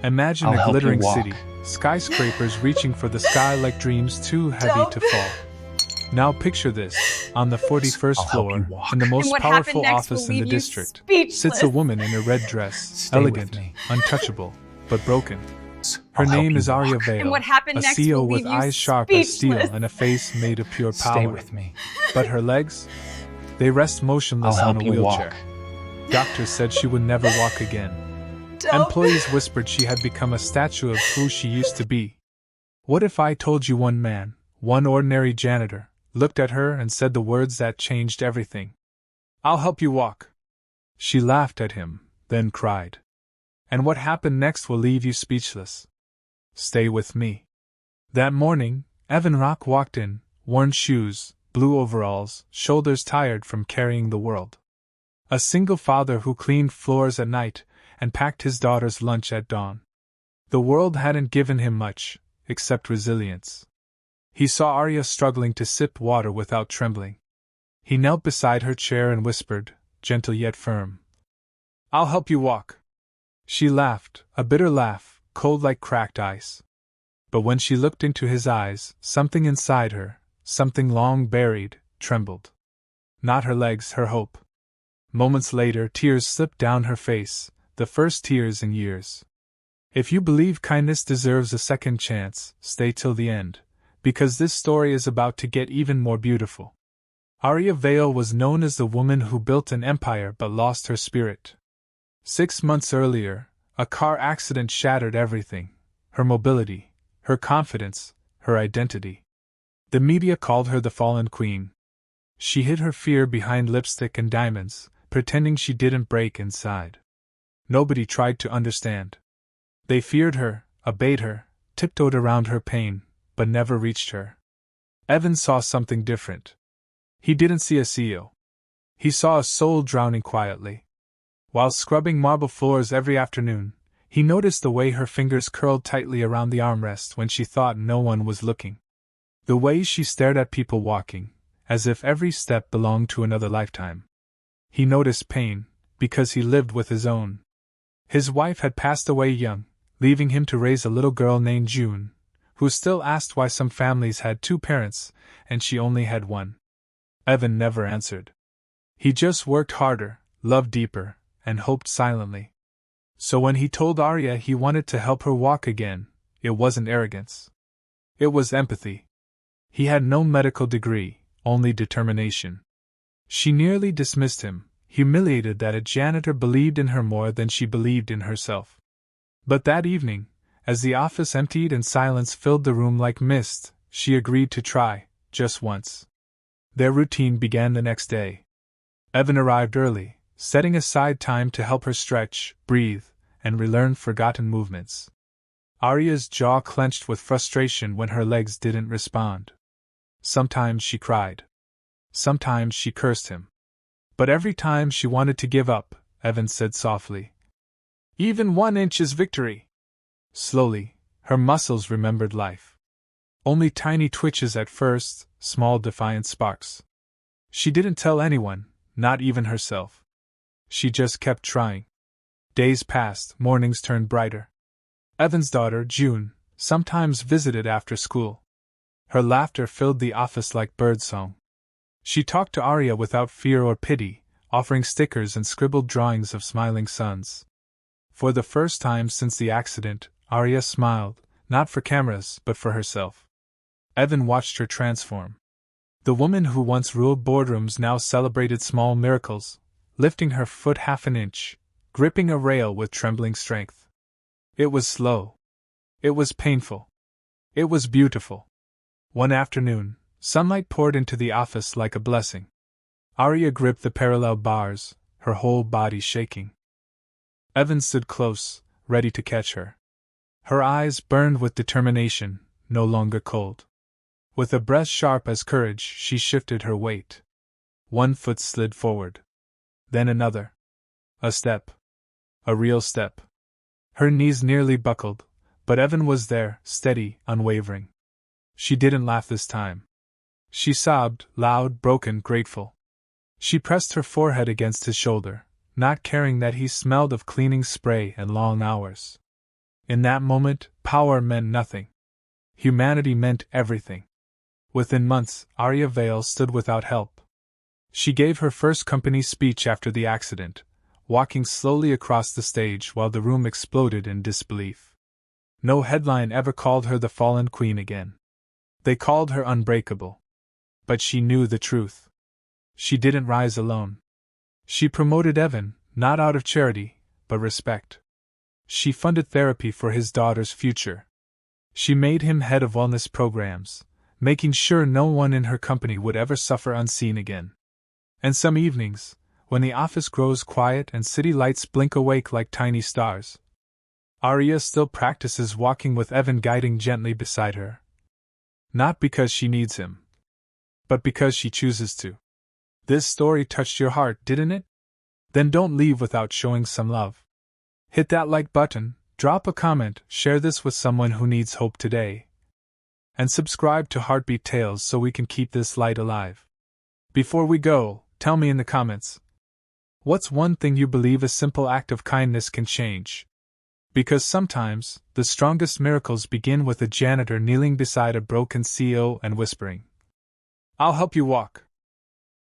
Imagine I'll a help you glittering walk. city, skyscrapers reaching for the sky like dreams too heavy to fall. Now picture this, on the 41st I'll help you floor, walk. in the most what powerful happened next office will in the leave you district, speechless. sits a woman in a red dress, Stay with elegant, me. untouchable, but broken. Her I'll help name you is Arya walk. Vale, And what happened a next CEO will with leave you eyes sharp as steel speechless. and a face made of pure Stay power. with me. But her legs? They rest motionless I'll on a help you wheelchair. walk. Doctors said she would never walk again. Employees whispered she had become a statue of who she used to be. What if I told you one man, one ordinary janitor, looked at her and said the words that changed everything? I'll help you walk. She laughed at him, then cried. And what happened next will leave you speechless. Stay with me. That morning, Evan Rock walked in, worn shoes, blue overalls, shoulders tired from carrying the world. A single father who cleaned floors at night and packed his daughter's lunch at dawn. The world hadn't given him much, except resilience. He saw Arya struggling to sip water without trembling. He knelt beside her chair and whispered, gentle yet firm, I'll help you walk. She laughed, a bitter laugh, cold like cracked ice. But when she looked into his eyes, something inside her, something long buried, trembled. Not her legs, her hope. Moments later, tears slipped down her face, the first tears in years. If you believe kindness deserves a second chance, stay till the end, because this story is about to get even more beautiful. Arya Vale was known as the woman who built an empire but lost her spirit. 6 months earlier, a car accident shattered everything: her mobility, her confidence, her identity. The media called her the fallen queen. She hid her fear behind lipstick and diamonds, pretending she didn't break inside. Nobody tried to understand. They feared her, obeyed her, tiptoed around her pain, but never reached her. Evan saw something different. He didn't see a CEO. He saw a soul drowning quietly. While scrubbing marble floors every afternoon, he noticed the way her fingers curled tightly around the armrest when she thought no one was looking. The way she stared at people walking, as if every step belonged to another lifetime. He noticed pain, because he lived with his own. His wife had passed away young, leaving him to raise a little girl named June, who still asked why some families had 2 parents, and she only had one. Evan never answered. He just worked harder, loved deeper, and hoped silently. So when he told Arya he wanted to help her walk again, it wasn't arrogance. It was empathy. He had no medical degree, only determination. She nearly dismissed him, humiliated that a janitor believed in her more than she believed in herself. But that evening, as the office emptied and silence filled the room like mist, she agreed to try, just once. Their routine began the next day. Evan arrived early, setting aside time to help her stretch, breathe, and relearn forgotten movements. Arya's jaw clenched with frustration when her legs didn't respond. Sometimes she cried. Sometimes she cursed him. But every time she wanted to give up, Evan said softly, "Even 1 inch is victory." Slowly, her muscles remembered life. Only tiny twitches at first, small defiant sparks. She didn't tell anyone, not even herself. She just kept trying. Days passed, mornings turned brighter. Evan's daughter, June, sometimes visited after school. Her laughter filled the office like birdsong. She talked to Arya without fear or pity, offering stickers and scribbled drawings of smiling suns. For the first time since the accident, Arya smiled, not for cameras but for herself. Evan watched her transform. The woman who once ruled boardrooms now celebrated small miracles, lifting her foot half an inch, gripping a rail with trembling strength. It was slow. It was painful. It was beautiful. One afternoon, sunlight poured into the office like a blessing. Arya gripped the parallel bars, her whole body shaking. Evan stood close, ready to catch her. Her eyes burned with determination, no longer cold. With a breath sharp as courage, she shifted her weight. 1 foot slid forward. Then another. A step. A real step. Her knees nearly buckled, but Evan was there, steady, unwavering. She didn't laugh this time. She sobbed, loud, broken, grateful. She pressed her forehead against his shoulder, not caring that he smelled of cleaning spray and long hours. In that moment, power meant nothing. Humanity meant everything. Within months, Arya Vale stood without help. She gave her first company speech after the accident, walking slowly across the stage while the room exploded in disbelief. No headline ever called her the fallen queen again. They called her unbreakable. But she knew the truth. She didn't rise alone. She promoted Evan, not out of charity, but respect. She funded therapy for his daughter's future. She made him head of wellness programs, making sure no one in her company would ever suffer unseen again. And some evenings, when the office grows quiet and city lights blink awake like tiny stars, Arya still practices walking with Evan guiding gently beside her. Not because she needs him, but because she chooses to. This story touched your heart, didn't it? Then don't leave without showing some love. Hit that like button, drop a comment, share this with someone who needs hope today. And subscribe to Heartbeat Tales so we can keep this light alive. Before we go, tell me in the comments, what's one thing you believe a simple act of kindness can change? Because sometimes, the strongest miracles begin with a janitor kneeling beside a broken CEO and whispering, "I'll help you walk."